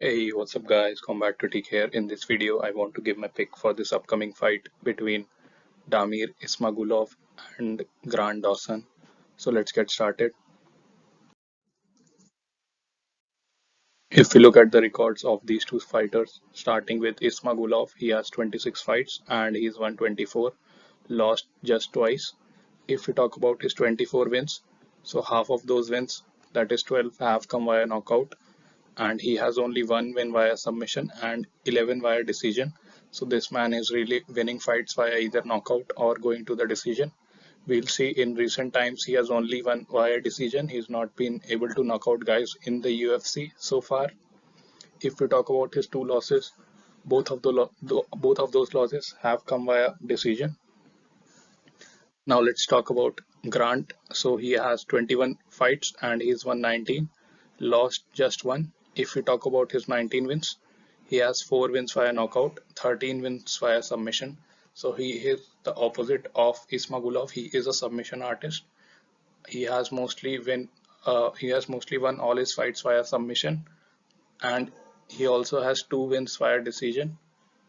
Hey, what's up guys? Come back to TK here. In this video, I want to give my pick for this upcoming fight between Damir Ismagulov and Grant Dawson. So let's get started. If we look at the records of these two fighters, starting with Ismagulov, he has 26 fights and he's won 24, lost just twice. If we talk about his 24 wins, so half of those wins, that is 12, have come via knockout, and he has only one win via submission and 11 via decision. So this man is really winning fights via either knockout or going to the decision. We'll see in recent times he has only won via decision. He's not been able to knock out guys in the UFC so far. If we talk about his two losses, both of those losses have come via decision. Now let's talk about Grant. So he has 21 fights and he's won 19, lost just one. If we talk about his 19 wins, he has 4 wins via knockout, 13 wins via submission. So he is the opposite of Ismagulov. He is a submission artist. He has mostly won all his fights via submission, and he also has 2 wins via decision.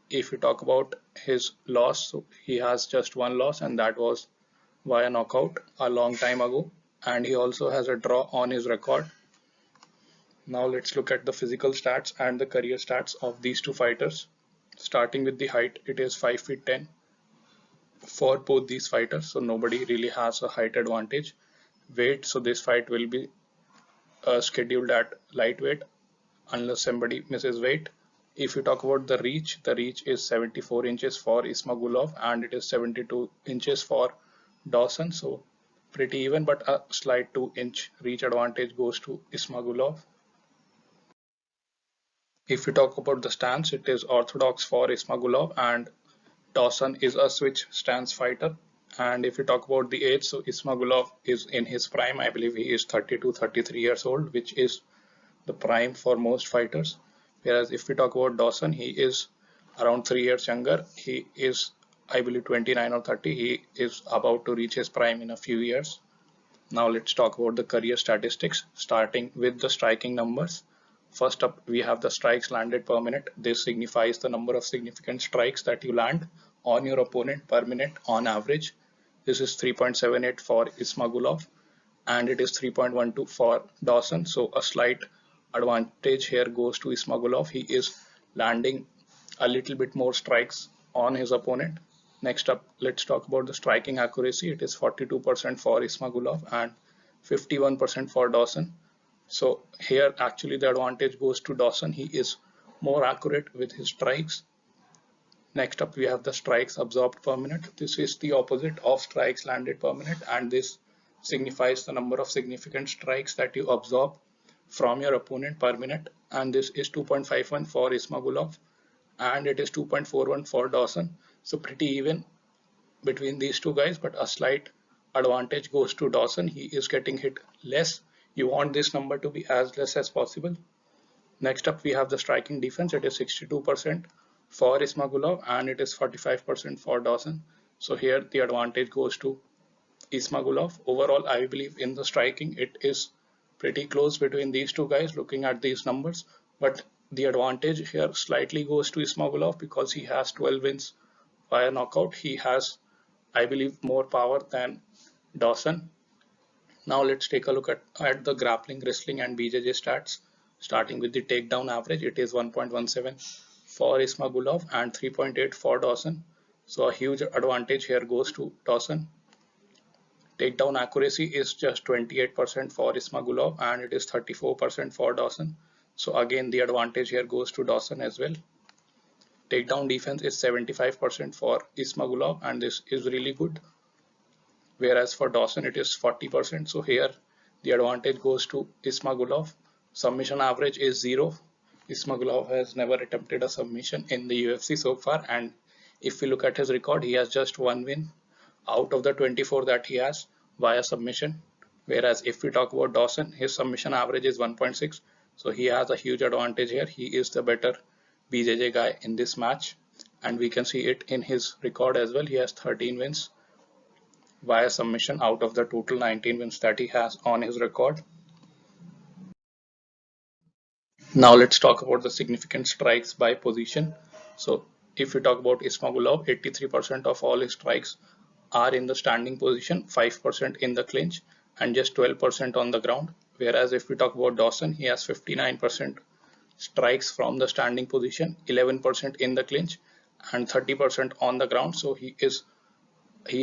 If we talk about his loss, so he has just one loss, and that was via knockout a long time ago, and he also has a draw on his record. Now let's look at the physical stats and the career stats of these two fighters. Starting with the height, it is 5 feet 10 for both these fighters, so nobody really has a height advantage. Weight, so this fight will be scheduled at lightweight unless somebody misses weight. If you talk about the reach is 74 inches for Ismagulov and it is 72 inches for Dawson. So pretty even, but a slight 2-inch reach advantage goes to Ismagulov. If we talk about the stance, it is orthodox for Ismagulov and Dawson is a switch stance fighter. And if we talk about the age, so Ismagulov is in his prime. I believe he is 32, 33 years old, which is the prime for most fighters. Whereas if we talk about Dawson, he is around 3 years younger. He is, I believe, 29 or 30. He is about to reach his prime in a few years. Now let's talk about the career statistics, starting with the striking numbers. First up, we have the strikes landed per minute. This signifies the number of significant strikes that you land on your opponent per minute on average. This is 3.78 for Ismagulov and it is 3.12 for Dawson. So a slight advantage here goes to Ismagulov. He is landing a little bit more strikes on his opponent. Next up, let's talk about the striking accuracy. It is 42% for Ismagulov and 51% for Dawson. So here actually the advantage goes to Dawson. He is more accurate with his strikes. Next up, we have the strikes absorbed per minute. This is the opposite of strikes landed per minute, and this signifies the number of significant strikes that you absorb from your opponent per minute. And this is 2.51 for Ismagulov and it is 2.41 for Dawson. So pretty even between these two guys, but a slight advantage goes to Dawson. He is getting hit less. You want this number to be as less as possible. Next up, we have the striking defense. It is 62% for Ismagulov and it is 45% for Dawson. So here the advantage goes to Ismagulov. Overall, I believe in the striking, it is pretty close between these two guys looking at these numbers. But the advantage here slightly goes to Ismagulov because he has 12 wins via knockout. He has, I believe, more power than Dawson. Now let's take a look at the grappling, wrestling and BJJ stats. Starting with the takedown average, it is 1.17 for Ismagulov and 3.8 for Dawson. So a huge advantage here goes to Dawson. Takedown accuracy is just 28% for Ismagulov and it is 34% for Dawson. So again the advantage here goes to Dawson as well. Takedown defense is 75% for Ismagulov and this is really good. Whereas for Dawson it is 40%. So here the advantage goes to Ismagulov. Submission average is 0. Ismagulov has never attempted a submission in the UFC so far, and if we look at his record, he has just one win out of the 24 that he has via submission. Whereas if we talk about Dawson, his submission average is 1.6. So he has a huge advantage here. He is the better BJJ guy in this match, and we can see it in his record as well. He has 13 wins via submission out of the total 19 wins that he has on his record. Now let's talk about the significant strikes by position. So if we talk about Ismagulov, 83% of all his strikes are in the standing position, 5% in the clinch, and just 12% on the ground. Whereas if we talk about Dawson, he has 59% strikes from the standing position, 11% in the clinch, and 30% on the ground. So he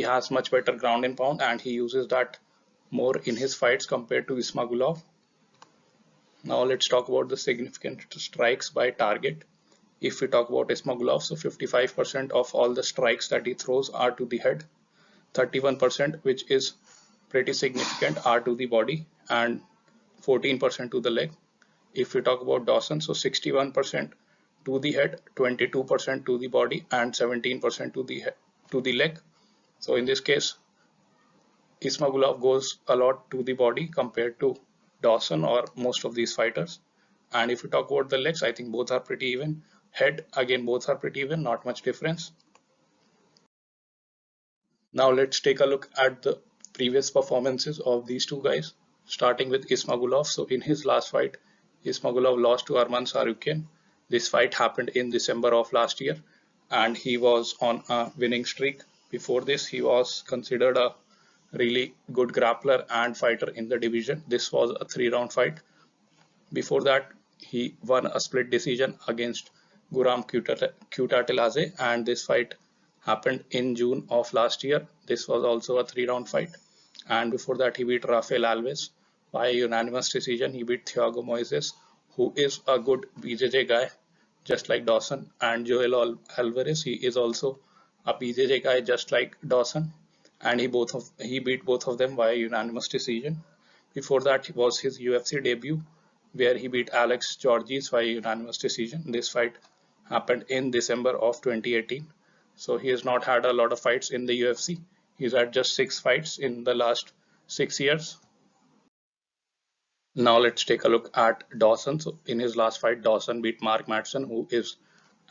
has much better ground and pound, and he uses that more in his fights compared to Ismagulov. Now let's talk about the significant strikes by target. If we talk about Ismagulov, so 55% of all the strikes that he throws are to the head, 31%, which is pretty significant, are to the body, and 14% to the leg. If we talk about Dawson, so 61% to the head, 22% to the body, and 17% to the leg. So in this case, Ismagulov goes a lot to the body compared to Dawson or most of these fighters. And if we talk about the legs, I think both are pretty even. Head, again, both are pretty even, not much difference. Now let's take a look at the previous performances of these two guys, starting with Ismagulov. So in his last fight, Ismagulov lost to Arman Sarukian. This fight happened in December of last year, and he was on a winning streak. Before this, he was considered a really good grappler and fighter in the division. This was a 3-round fight. Before that, he won a split decision against Guram Kutateladze, and this fight happened in June of last year. This was also a 3-round fight. And before that, he beat Rafael Alves by unanimous decision. He beat Thiago Moises, who is a good BJJ guy, just like Dawson. And Joel Alvarez, he is also a BJJ guy, just like Dawson. And he beat both of them by unanimous decision. Before that was his UFC debut, where he beat Alex Georges by unanimous decision. This fight happened in December of 2018. So he has not had a lot of fights in the UFC. He's had just 6 fights in the last 6 years. Now let's take a look at Dawson. So in his last fight, Dawson beat Mark Madsen, who is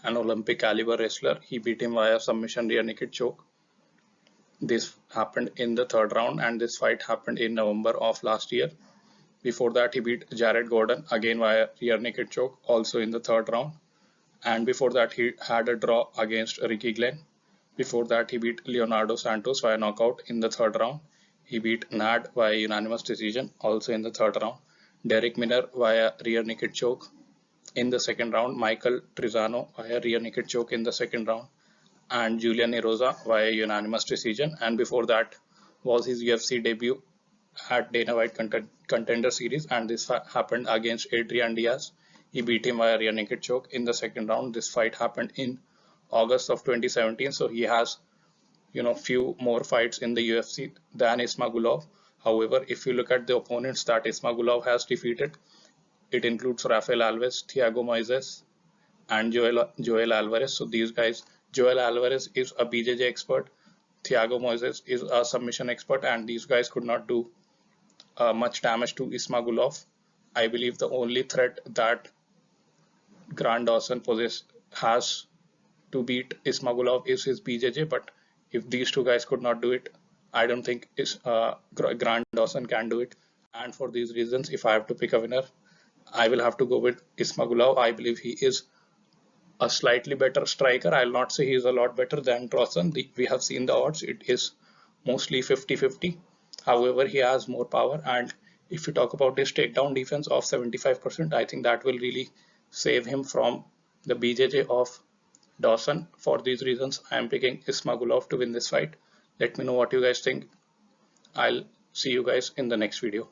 an Olympic caliber wrestler. He beat him via submission rear naked choke. This happened in the 3rd round, and this fight happened in November of last year. Before that, he beat Jared Gordon again via rear naked choke, also in the 3rd round. And before that, he had a draw against Ricky Glenn. Before that, he beat Leonardo Santos via knockout in the 3rd round. He beat Nad via unanimous decision, also in the 3rd round. Derek Miner via rear naked choke in the 2nd round. Michael Trizano via rear naked choke in the 2nd round. And Julian Erosa via unanimous decision. And before that was his UFC debut at Dana White Contender Series, and this happened against Adrian Diaz. He beat him via rear naked choke in the 2nd round. This fight happened in August of 2017, so he has few more fights in the UFC than Ismagulov. However, if you look at the opponents that Ismagulov has defeated, it includes Rafael Alves, Thiago Moises, and Joel Alvarez. So these guys, Joel Alvarez is a BJJ expert, Thiago Moises is a submission expert, and these guys could not do much damage to Ismagulov. I believe the only threat that Grant Dawson has to beat Ismagulov is his BJJ, but if these two guys could not do it, I don't think Grant Dawson can do it. And for these reasons, if I have to pick a winner, I will have to go with Ismagulov. I believe he is a slightly better striker. I'll not say he is a lot better than Dawson. We have seen the odds. It is mostly 50-50. However, he has more power, and if you talk about his takedown defense of 75%, I think that will really save him from the BJJ of Dawson. For these reasons, I am picking Ismagulov to win this fight. Let me know what you guys think. I'll see you guys in the next video.